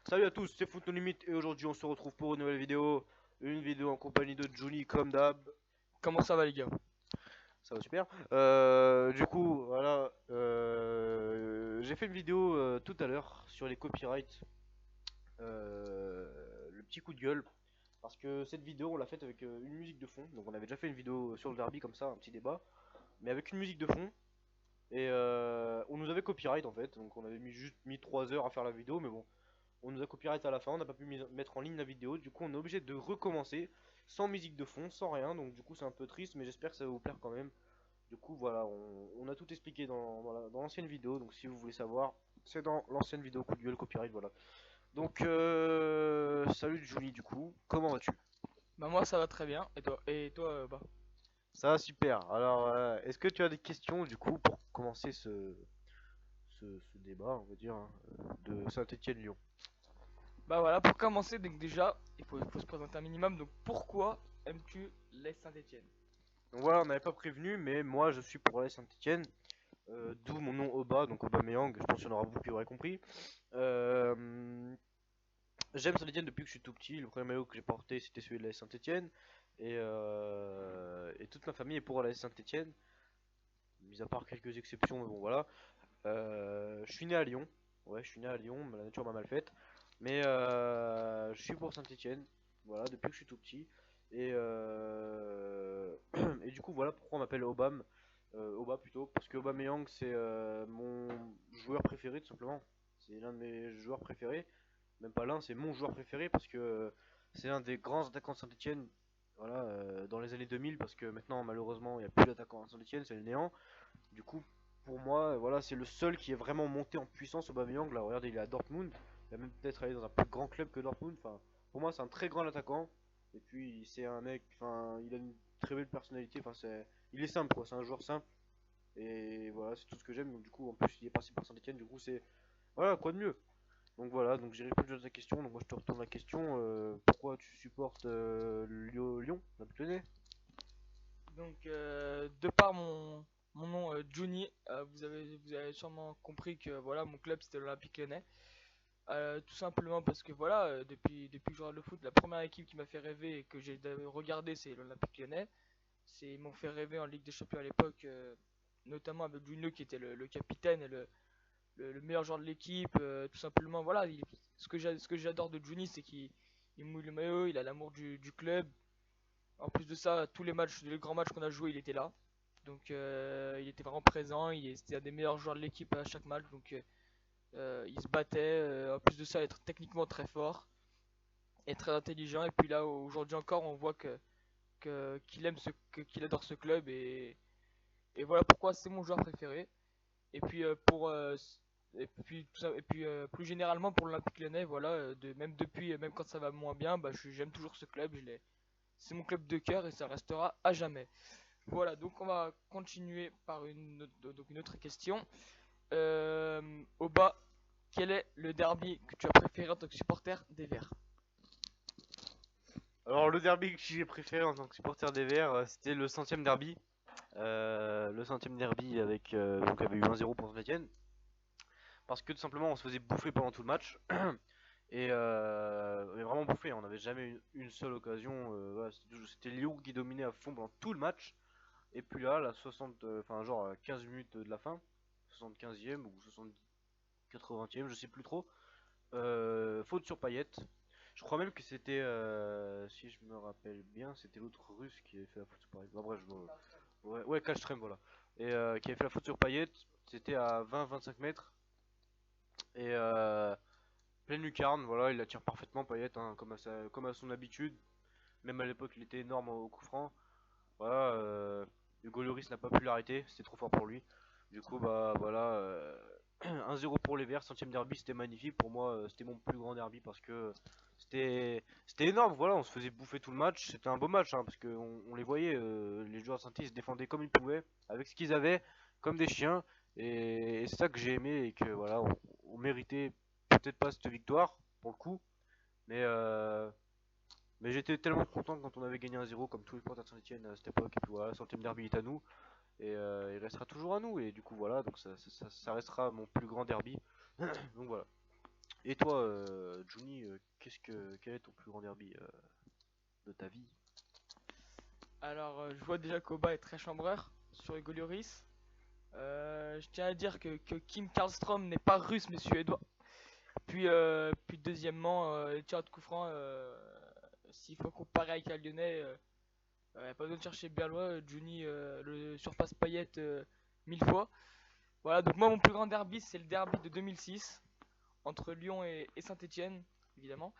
Salut à tous, c'est Foot No Limite et aujourd'hui on se retrouve pour une nouvelle vidéo. Une vidéo en compagnie de Johnny comme d'hab. Comment ça va les gars? Ça va super. Du coup, voilà. J'ai fait une vidéo tout à l'heure sur les copyrights. Le petit coup de gueule. Parce que cette vidéo on l'a faite avec une musique de fond. Donc on avait déjà fait une vidéo sur le derby comme ça, un petit débat. Mais avec une musique de fond. Et on nous avait copyright en fait. Donc on avait juste mis 3 heures à faire la vidéo. Mais bon. On nous a copyright à la fin, on n'a pas pu mettre en ligne la vidéo, du coup on est obligé de recommencer sans musique de fond, sans rien, donc du coup c'est un peu triste, mais j'espère que ça va vous plaire quand même. Du coup voilà, on a tout expliqué dans l'ancienne vidéo, donc si vous voulez savoir, c'est dans l'ancienne vidéo coup de gueule copyright, voilà. Donc salut Julie du coup, comment vas-tu? Bah moi ça va très bien. Et toi bah. Ça va super, alors est-ce que tu as des questions du coup pour commencer ce débat, on va dire, hein, de Saint-Étienne-Lyon? Bah voilà, pour commencer, donc déjà, il faut se présenter un minimum. Donc pourquoi aimes-tu les Saint-Étienne? Donc voilà, on n'avait pas prévenu, mais moi je suis pour la Saint-Étienne. D'où mon nom Oba, donc Aubameyang, je pense qu'il y en aura beaucoup qui auraient compris. Euh, J'aime Saint-Etienne depuis que je suis tout petit. Le premier maillot que j'ai porté c'était celui de la Saint-Etienne. Et toute ma famille est pour la Saint-Etienne, mis à part quelques exceptions, mais bon voilà. Je suis né à Lyon, ouais, je suis né à Lyon, mais la nature m'a mal faite. Mais je suis pour Saint-Etienne, voilà, depuis que je suis tout petit. Et, et du coup, voilà pourquoi on m'appelle Obam. Oba plutôt, parce que Aubameyang c'est mon joueur préféré tout simplement. C'est l'un de mes joueurs préférés. Même pas l'un, c'est mon joueur préféré parce que c'est l'un des grands attaquants de Saint-Etienne. Voilà, dans les années 2000, parce que maintenant malheureusement il n'y a plus d'attaquant à Saint-Etienne, c'est le néant. Du coup, pour moi, voilà, c'est le seul qui est vraiment monté en puissance. Aubameyang, là, regardez, il est à Dortmund. Il a même peut-être allé dans un plus grand club que Dortmund. Enfin, pour moi, c'est un très grand attaquant. Et puis, c'est un mec, enfin, il a une très belle personnalité. Enfin, il est simple, quoi. C'est un joueur simple. Et voilà, c'est tout ce que j'aime. Donc, du coup, en plus, il est passé par Saint-Etienne. Du coup, c'est, voilà, quoi de mieux. Donc voilà, donc j'ai répondu à ta question. Donc moi, je te retourne la question. Pourquoi tu supportes Lyon, la Lyonnais? Donc de par mon nom Johnny, vous avez sûrement compris que voilà mon club c'était l'Olympique Lyonnais. Tout simplement parce que voilà, depuis que je regarde le foot, la première équipe qui m'a fait rêver et que j'ai regardé c'est l'Olympique Lyonnais. Ils m'ont fait rêver en Ligue des Champions à l'époque, notamment avec Junio qui était le capitaine et le meilleur joueur de l'équipe. Tout simplement, voilà, ce que j'adore de Juni, c'est qu'il mouille le maillot, il a l'amour du club. En plus de ça, tous les matchs, les grands matchs qu'on a joués, il était là. Donc il était vraiment présent, c'était un des meilleurs joueurs de l'équipe à chaque match. Donc il se battait. En plus de ça, être techniquement très fort et très intelligent. Et puis là, aujourd'hui encore, on voit qu'il aime qu'il adore ce club et voilà pourquoi c'est mon joueur préféré. Et puis plus généralement pour l'Olympique Lyonnais, voilà, même depuis, même quand ça va moins bien, bah, j'aime toujours ce club. C'est mon club de cœur et ça restera à jamais. Voilà, donc on va continuer par donc une autre question. Au bas, quel est le derby que tu as préféré en tant que supporter des Verts? Alors le derby que j'ai préféré en tant que supporter des Verts, c'était le centième derby. Le centième derby avec donc il y avait eu 1-0 pour Saint-Etienne. Parce que tout simplement on se faisait bouffer pendant tout le match. Et mais vraiment bouffé, on n'avait jamais une seule occasion. Voilà, c'était Lyon qui dominait à fond pendant tout le match. Et puis là, la 60, enfin genre 15 minutes de la fin, 75e ou 70, 80e, je sais plus trop. Faute sur Payet. Je crois même que c'était, si je me rappelle bien, c'était l'autre russe qui avait fait la faute sur Payet. Bon, bref, ouais, ouais, Kallström, voilà. Et qui avait fait la faute sur Payet. C'était à 20-25 mètres. Et pleine lucarne, voilà, il la tire parfaitement, Payet, hein, comme à son habitude. Même à l'époque, il était énorme au coup franc. Voilà, Hugo Lloris n'a pas pu l'arrêter, c'était trop fort pour lui. Du coup, bah voilà, 1-0 pour les Verts, centième derby, c'était magnifique. Pour moi, c'était mon plus grand derby parce que c'était énorme. Voilà, on se faisait bouffer tout le match. C'était un beau match hein, parce qu'on on les voyait, les joueurs saint se défendaient comme ils pouvaient, avec ce qu'ils avaient, comme des chiens. Et c'est ça que j'ai aimé et que voilà, on méritait peut-être pas cette victoire pour le coup, mais j'étais tellement content quand on avait gagné 1-0 comme tous les supporters de Saint-Etienne à cette époque. Et puis voilà, centième derby est à nous. Et il restera toujours à nous. Et du coup, voilà, donc ça restera mon plus grand derby. Donc voilà. Et toi, Juni, quel est ton plus grand derby de ta vie? Alors, je vois déjà qu'Oba est très chambreur sur Hugo Lloris. Je tiens à dire que Kim Karlstrom n'est pas russe mais suédois. Puis deuxièmement, les tirs de coup franc, s'il faut comparer avec un Lyonnais, pas besoin de chercher bien loin. Juni le surpasse Payet 1000 fois. Voilà, donc moi mon plus grand derby c'est le derby de 2006 entre Lyon et Saint-Etienne, évidemment.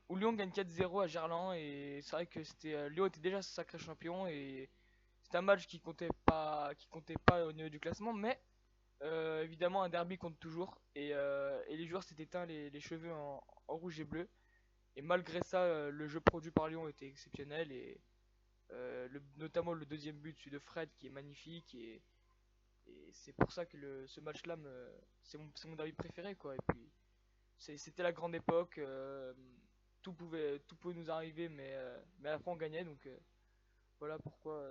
Où Lyon gagne 4-0 à Gerland et c'est vrai que Lyon était déjà sacré champion et c'était un match qui comptait pas au niveau du classement, mais évidemment un derby compte toujours et les joueurs s'étaient teints les cheveux en rouge et bleu et malgré ça le jeu produit par Lyon était exceptionnel et notamment le deuxième but celui de Fred qui est magnifique et c'est pour ça que ce match-là c'est mon derby préféré quoi et puis c'était la grande époque. Tout pouvait nous arriver, mais à la fin on gagnait. Donc voilà pourquoi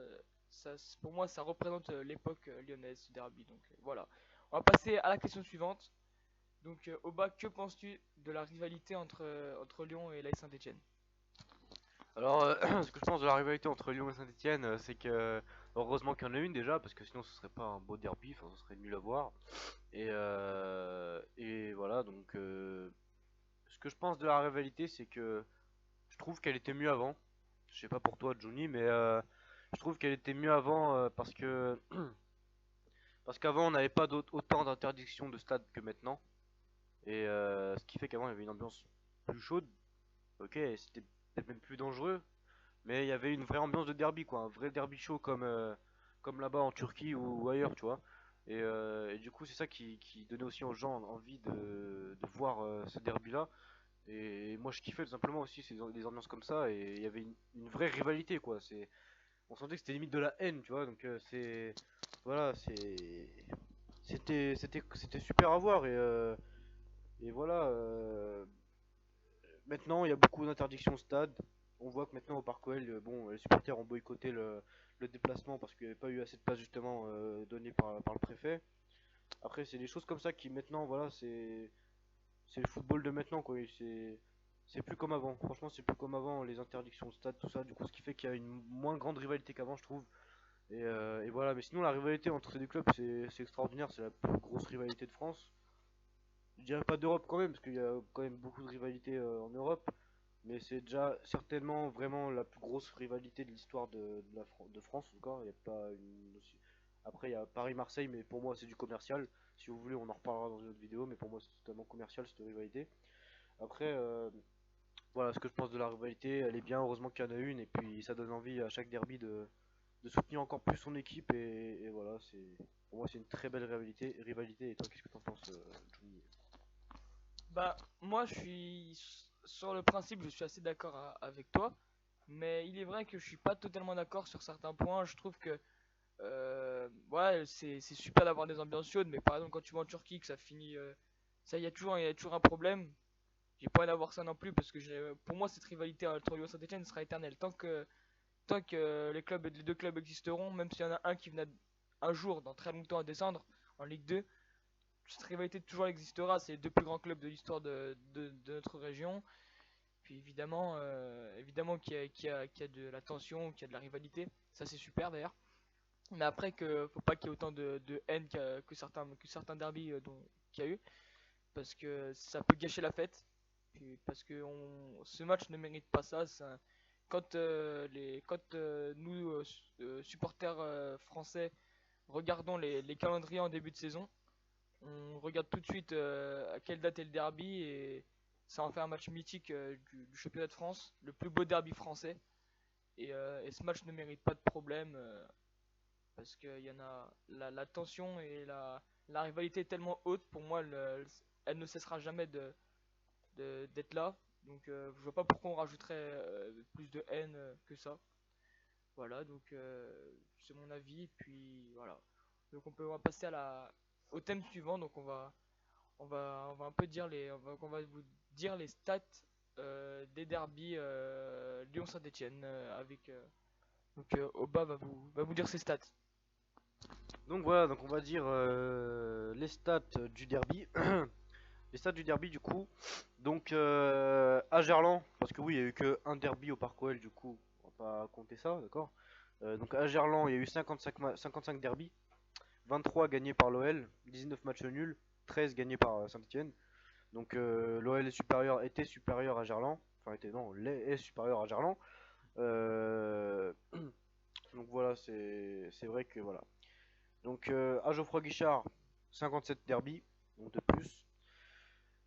pour moi ça représente l'époque lyonnaise, ce derby. Donc voilà. On va passer à la question suivante. Donc Oba, que penses-tu de la rivalité entre Lyon et l'AS Saint-Etienne? Alors, ce que je pense de la rivalité entre Lyon et Saint-Etienne, c'est que heureusement qu'il y en a une déjà, parce que sinon ce serait pas un beau derby, enfin ce serait nul à voir. Et voilà, donc ce que je pense de la rivalité, c'est que je trouve qu'elle était mieux avant. Je sais pas pour toi, Johnny, mais je trouve qu'elle était mieux avant parce qu'avant on n'avait pas autant d'interdictions de stade que maintenant. Et ce qui fait qu'avant il y avait une ambiance plus chaude. Ok, c'était peut-être même plus dangereux, mais il y avait une vraie ambiance de derby, quoi, un vrai derby chaud comme là-bas en Turquie ou ailleurs, tu vois. Et du coup, c'est ça qui donnait aussi aux gens envie de voir ce derby-là. Et moi, je kiffais tout simplement aussi des ambiances comme ça, et il y avait une vraie rivalité, quoi. On sentait que c'était limite de la haine, tu vois. Donc voilà, c'était super à voir, et voilà. Maintenant, il y a beaucoup d'interdictions au stade. On voit que maintenant au Parc OL, bon, les supporters ont boycotté le déplacement parce qu'il n'y avait pas eu assez de place justement donnée par le préfet. Après, c'est des choses comme ça qui maintenant, voilà, c'est le football de maintenant, quoi. C'est plus comme avant. Franchement, c'est plus comme avant, les interdictions au stade, tout ça. Du coup, ce qui fait qu'il y a une moins grande rivalité qu'avant, je trouve. Et voilà. Mais sinon, la rivalité entre ces deux clubs, c'est extraordinaire. C'est la plus grosse rivalité de France. Je dirais pas d'Europe quand même, parce qu'il y a quand même beaucoup de rivalités en Europe. Mais c'est déjà certainement vraiment la plus grosse rivalité de l'histoire de France encore. Il y a pas une... Après, il y a Paris-Marseille, mais pour moi, c'est du commercial. Si vous voulez, on en reparlera dans une autre vidéo, mais pour moi, c'est totalement commercial cette rivalité. Après, voilà ce que je pense de la rivalité. Elle est bien, heureusement qu'il y en a une, et puis ça donne envie à chaque derby de soutenir encore plus son équipe. Et voilà, pour moi, c'est une très belle rivalité. Et toi, qu'est-ce que t'en penses, Johnny? Bah, moi, sur le principe, je suis assez d'accord avec toi, mais il est vrai que je suis pas totalement d'accord sur certains points. Je trouve que, ouais, c'est super d'avoir des ambiances chaudes, mais par exemple, quand tu vas en Turquie, que ça finit, ça, il y a toujours un problème. J'ai pas envie d'avoir ça non plus, parce que pour moi, cette rivalité entre Lyon et Saint-Etienne sera éternelle. Tant que les deux clubs existeront, même s'il y en a un qui venait un jour, dans très longtemps, à descendre en Ligue 2, cette rivalité toujours existera. C'est les deux plus grands clubs de l'histoire de notre région. Puis évidemment qu'il y a de la tension, qu'il y a de la rivalité. Ça, c'est super d'ailleurs. Mais après, faut pas qu'il y ait autant de haine que certains derbys qu'il y a eu. Parce que ça peut gâcher la fête. Puis parce que ce match ne mérite pas ça. Quand nous, supporters français, regardons les calendriers en début de saison, on regarde tout de suite à quelle date est le derby et ça en fait un match mythique du championnat de France, le plus beau derby français. Et ce match ne mérite pas de problème parce qu'il y en a la tension et la rivalité est tellement haute pour moi, elle ne cessera jamais d'être là. Donc je vois pas pourquoi on rajouterait plus de haine que ça. Voilà, donc c'est mon avis. Puis voilà. Donc on va passer au thème suivant. Donc on va un peu on va vous dire les stats des derbies Lyon-Saint-Etienne avec donc Oba va vous dire ses stats. Donc voilà, donc on va dire les stats du derby. Les stats du derby du coup. Donc à Gerland, parce que oui, il y a eu que un derby au Parc OL du coup, on va pas compter ça, d'accord. Donc à Gerland, il y a eu 55 derbies, 23 gagnés par l'OL, 19 matchs nuls, 13 gagnés par Saint-Etienne. Donc l'OL était supérieur à Gerland, enfin était non, est supérieur à Gerland. Euh, donc voilà, c'est vrai que voilà. Donc à Geoffroy Guichard, 57 derbies, donc de plus.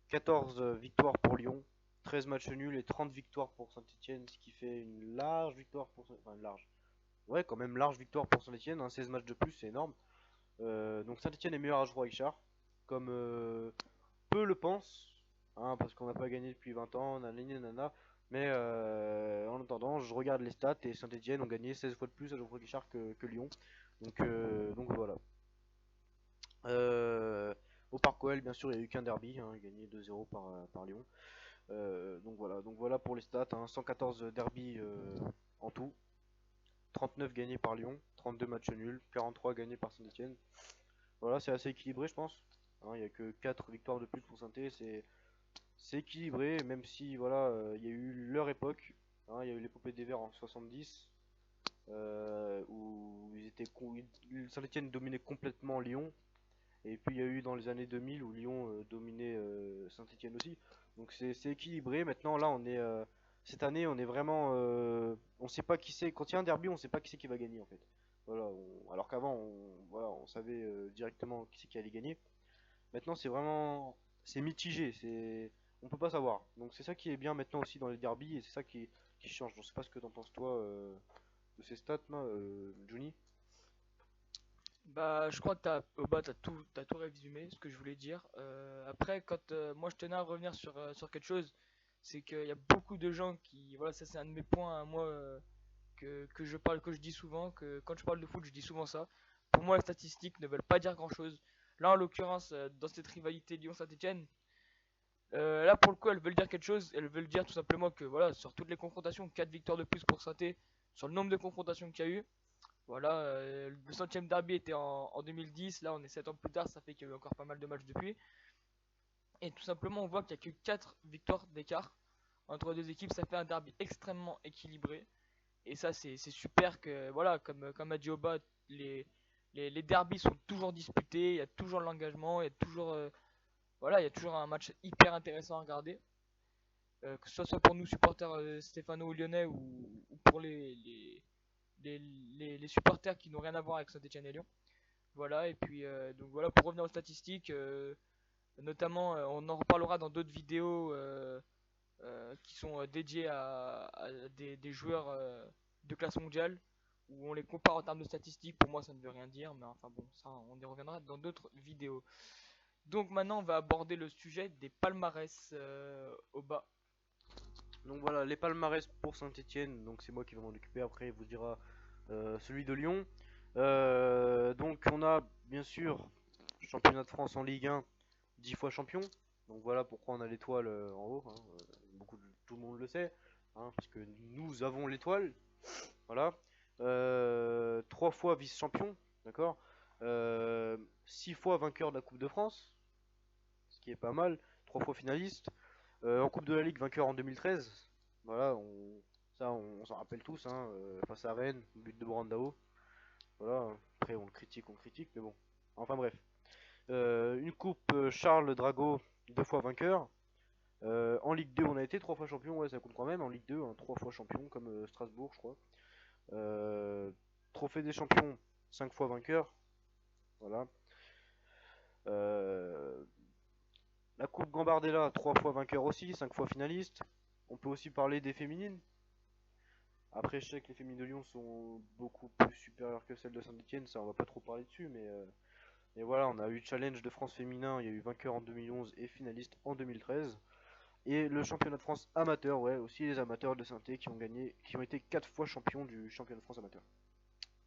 14 victoires pour Lyon, 13 matchs nuls et 30 victoires pour Saint-Etienne, ce qui fait une large victoire pour enfin large. Ouais, quand même large victoire pour Saint-Etienne, hein, 16 matchs de plus, c'est énorme. Donc Saint-Etienne est meilleur à Geoffroy Guichard, comme peu le pensent, hein, parce qu'on n'a pas gagné depuis 20 ans, nanani nanana. Mais en attendant, je regarde les stats et Saint-Etienne ont gagné 16 fois de plus à Geoffroy Guichard que Lyon. Donc voilà. Euh, Au Parc OL, bien sûr, il n'y a eu qu'un derby, hein, gagné 2-0 par Lyon. Donc voilà pour les stats, hein, 114 derbies en tout, 39 gagnés par Lyon, 32 matchs nuls, 43 gagnés par Saint-Etienne. Voilà, c'est assez équilibré, je pense. Hein, il n'y a que 4 victoires de plus pour saint c'est équilibré, même si voilà, il y a eu leur époque. Hein, il y a eu l'épopée des Verts en 70, où Saint-Etienne dominait complètement Lyon. Et puis il y a eu dans les années 2000 où Lyon dominait Saint-Etienne aussi. Donc c'est équilibré. Maintenant là cette année on est vraiment on sait pas qui c'est. Quand il y a un derby on sait pas qui c'est qui va gagner en fait. Voilà, alors qu'avant on savait directement qui c'est qui allait gagner. Maintenant c'est mitigé, on peut pas savoir. Donc c'est ça qui est bien maintenant aussi dans les derbies et c'est ça qui change. Je sais pas ce que t'en penses toi de ces stats là, Johnny. Bah, je crois que t'as tout résumé, ce que je voulais dire. Après, moi je tenais à revenir sur quelque chose, c'est qu'il y a beaucoup de gens qui, voilà, ça c'est un de mes points, hein, moi, que je dis souvent, que quand je parle de foot, je dis souvent ça. Pour moi, les statistiques ne veulent pas dire grand-chose. Là, en l'occurrence, dans cette rivalité Lyon-Saint-Etienne, là pour le coup, elles veulent dire quelque chose. Elles veulent dire tout simplement que, voilà, sur toutes les confrontations, 4 victoires de plus pour Saint-Etienne, sur le nombre de confrontations qu'il y a eu. Voilà, le centième derby était en 2010, là on est 7 ans plus tard, ça fait qu'il y a eu encore pas mal de matchs depuis. Et tout simplement, on voit qu'il n'y a que 4 victoires d'écart entre deux équipes, ça fait un derby extrêmement équilibré. Et ça, c'est super que, voilà, comme a dit Oba, les derbys sont toujours disputés, il y a toujours de l'engagement, il y a toujours, voilà, il y a toujours un match hyper intéressant à regarder. Que ce soit pour nous supporters stéphano ou lyonnais ou pour les supporters qui n'ont rien à voir avec Saint-Etienne et Lyon. Voilà, et puis donc voilà, pour revenir aux statistiques, notamment on en reparlera dans d'autres vidéos qui sont dédiées à des joueurs de classe mondiale, où on les compare en termes de statistiques. Pour moi, ça ne veut rien dire, mais enfin bon, ça on y reviendra dans d'autres vidéos. Donc maintenant, on va aborder le sujet des palmarès au bas. Donc voilà, les palmarès pour Saint-Etienne, donc c'est moi qui vais m'en occuper après, il vous dira celui de Lyon. Donc on a bien sûr championnat de France en Ligue 1, 10 fois champion. Donc voilà pourquoi on a l'étoile en haut, hein. Tout le monde le sait, hein, parce que nous avons l'étoile. Voilà. 3 fois vice-champion, d'accord. 6 fois vainqueur de la Coupe de France, ce qui est pas mal. 3 fois finaliste. En Coupe de la Ligue, vainqueur en 2013. Voilà, on s'en rappelle tous, hein, face à Rennes, but de Brandao. Voilà, après on le critique, mais bon. Enfin bref. Une coupe Charles Drago, 2 fois vainqueur. En Ligue 2, on a été 3 fois champion, ouais, ça compte quand même. En Ligue 2, hein, 3 fois champion, comme Strasbourg, je crois. Euh, Trophée des champions, 5 fois vainqueur. Voilà. Euh, la coupe Gambardella, 3 fois vainqueur aussi, 5 fois finaliste. On peut aussi parler des féminines. Après, je sais que les féminines de Lyon sont beaucoup plus supérieures que celles de Saint-Etienne, ça on va pas trop parler dessus, mais voilà, on a eu Challenge de France féminin, il y a eu vainqueur en 2011 et finaliste en 2013. Et le championnat de France amateur, ouais, aussi les amateurs de saint qui ont gagné, qui ont été 4 fois champions du championnat de France amateur.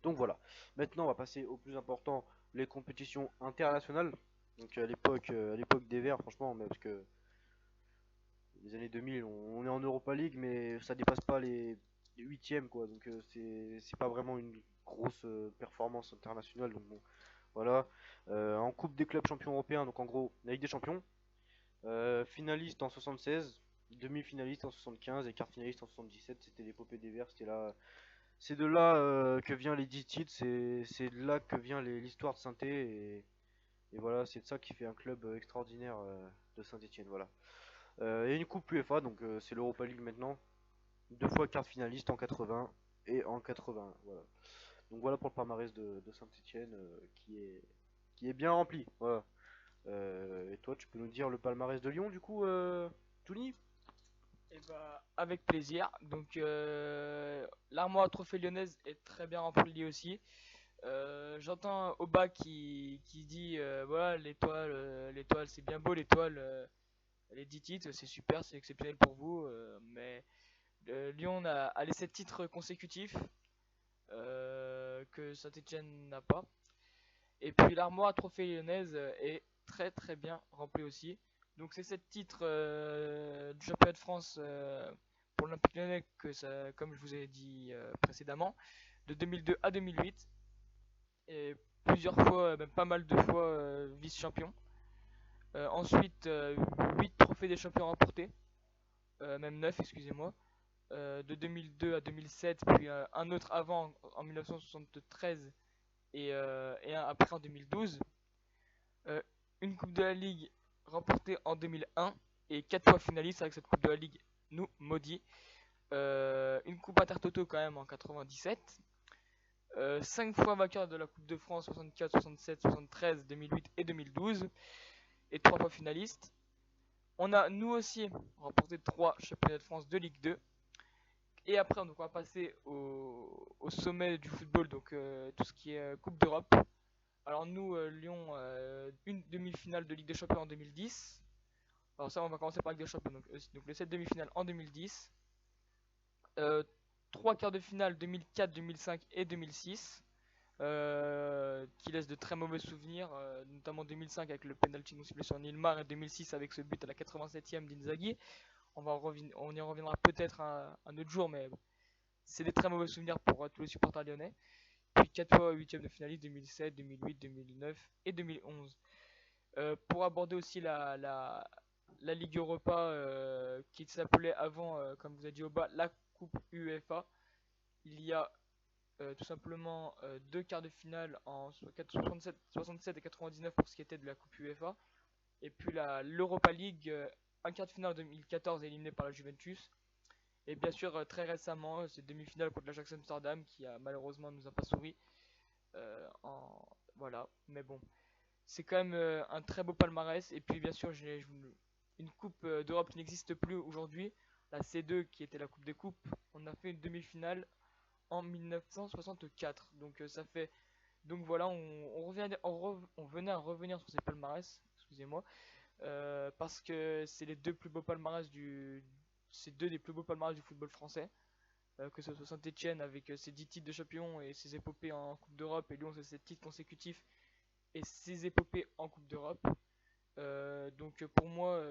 Donc voilà. Maintenant, on va passer au plus important, les compétitions internationales. Donc à l'époque des Verts, franchement, mais parce que les années 2000, on est en Europa League, mais ça dépasse pas les huitièmes, quoi. Donc c'est pas vraiment une grosse performance internationale. Donc bon, voilà. En Coupe des clubs champions européens, donc en gros, la Ligue des champions. Finaliste en 76, demi-finaliste en 75 et quart finaliste en 77. C'était l'épopée des Verts. C'était là, c'est de là que vient les 10 titres. C'est de là que vient l'histoire de Saint-Étienne. Et voilà, c'est de ça qui fait un club extraordinaire de Saint-Étienne. Voilà. Et une coupe UEFA, donc c'est l'Europa League maintenant. Deux fois quart finaliste en 80 et en 81. Voilà. Donc voilà pour le palmarès de Saint-Étienne qui est bien rempli. Voilà. Et toi, tu peux nous dire le palmarès de Lyon du coup, Tony? Et bah, avec plaisir. Donc, l'armoire à trophée lyonnaise est très bien remplie aussi. J'entends Oba qui dit voilà, l'étoile c'est bien beau, l'étoile, les 10 titres, c'est super, c'est exceptionnel pour vous, mais Lyon a les 7 titres consécutifs que Saint-Etienne n'a pas. Et puis l'armoire à trophée lyonnaise est très très bien remplie aussi. Donc c'est 7 titres du championnat de France pour l'Olympique Lyonnais que ça, comme je vous ai dit précédemment, de 2002 à 2008 et plusieurs fois, même pas mal de fois vice-champion. Ensuite, 8 trophées des champions remportés, même 9, excusez-moi, de 2002 à 2007, puis un autre avant en 1973 et un après en 2012. Euh, une Coupe de la Ligue remportée en 2001 et 4 fois finaliste avec cette Coupe de la Ligue nous maudit. Une Coupe Intertoto quand même en 97. 5 fois vainqueur de la Coupe de France 64, 67, 73, 2008 et 2012 et 3 fois finaliste. On a nous aussi remporté 3 championnats de France de Ligue 2. Et après, donc, on va passer au sommet du football, donc tout ce qui est Coupe d'Europe. Alors nous, Lyon, une demi-finale de Ligue des Champions en 2010. Alors ça, on va commencer par Ligue des Champions. Donc les 7 demi-finales en 2010. Euh, 3 quarts de finale 2004, 2005 et 2006. Qui laissent de très mauvais souvenirs, notamment 2005 avec le penalty non sifflé sur Nilmar et 2006 avec ce but à la 87e d'Inzaghi. On y reviendra peut-être un autre jour, mais c'est des très mauvais souvenirs pour tous les supporters lyonnais. Puis 4 fois 8ème de finaliste 2007, 2008, 2009 et 2011. Pour aborder aussi la Ligue Europa qui s'appelait avant, comme vous avez dit au bas, la Coupe UEFA. Il y a tout simplement deux quarts de finale en 67, 67 et 99 pour ce qui était de la Coupe UEFA. Et puis l'Europa League, un quart de finale en 2014 éliminé par la Juventus. Et bien sûr, très récemment, cette demi-finale contre l'Ajax Amsterdam qui a malheureusement nous a pas souri. En... Voilà, mais bon, c'est quand même un très beau palmarès. Et puis bien sûr, une coupe d'Europe qui n'existe plus aujourd'hui, la C2 qui était la coupe des coupes. On a fait une demi-finale en 1964. Donc ça fait, donc voilà, on venait à revenir sur ces palmarès, excusez-moi, parce que c'est les deux plus beaux palmarès c'est deux des plus beaux palmarès du football français. Que ce soit Saint-Etienne avec ses 10 titres de champion et ses épopées en Coupe d'Europe, et Lyon ses 7 titres consécutifs et ses épopées en Coupe d'Europe. Donc pour moi,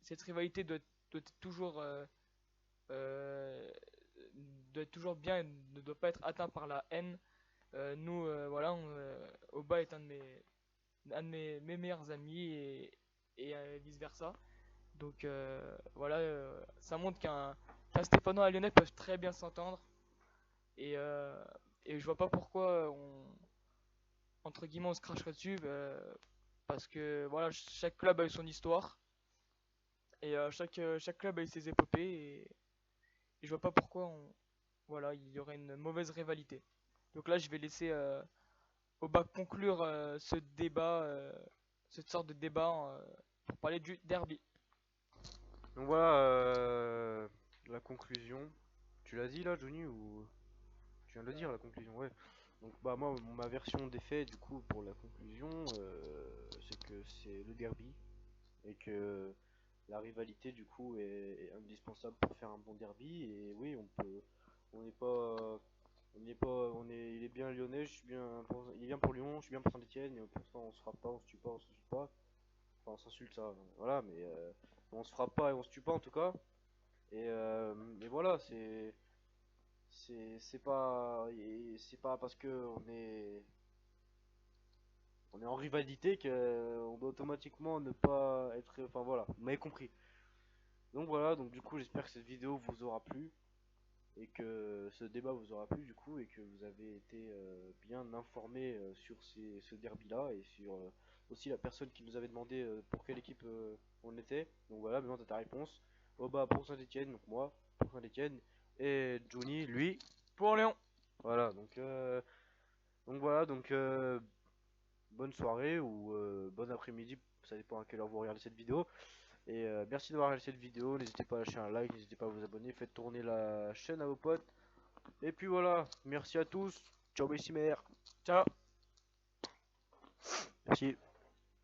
cette rivalité doit être toujours euh, doit être toujours bien et ne doit pas être atteint par la haine. Nous, voilà, Oba est un de mes meilleurs amis et vice versa. Donc voilà, ça montre qu'un Stéphano et un Lyonnais peuvent très bien s'entendre et, euh, et je vois pas pourquoi entre guillemets on se cracherait dessus parce que voilà, chaque club a eu son histoire et chaque club a eu ses épopées et je vois pas pourquoi voilà, il y aurait une mauvaise rivalité. Donc là, je vais laisser Oba conclure ce débat, cette sorte de débat pour parler du derby. Donc voilà la conclusion. Tu l'as dit là, Johnny, ou tu viens de le dire la conclusion? Ouais. Donc bah moi, ma version des faits du coup pour la conclusion, c'est que c'est le derby et que la rivalité du coup est indispensable pour faire un bon derby. Et oui, on n'est pas, il est bien lyonnais, il est bien pour Lyon, je suis bien pour Saint-Etienne, et pourtant on se frappe pas, on se tue pas, on s'insulte pas. Enfin, on s'insulte ça, voilà, mais on se frappe pas et on se tue pas en tout cas. Et voilà, c'est pas parce que on est en rivalité qu'on doit automatiquement ne pas être. Enfin voilà, vous m'avez compris. Donc voilà, donc du coup j'espère que cette vidéo vous aura plu et que ce débat vous aura plu du coup et que vous avez été bien informé sur ce derby là et sur aussi la personne qui nous avait demandé pour quelle équipe on était. Donc voilà, maintenant t'as ta réponse. Oba pour Saint-Etienne, donc moi pour Saint-Etienne et Johnny lui. Pour Lyon. Voilà, donc voilà, donc bonne soirée ou bon après-midi, ça dépend à quelle heure vous regardez cette vidéo. Et merci d'avoir regardé cette vidéo, n'hésitez pas à lâcher un like, n'hésitez pas à vous abonner, faites tourner la chaîne à vos potes. Et puis voilà, merci à tous, ciao mes mères. Ciao. Merci.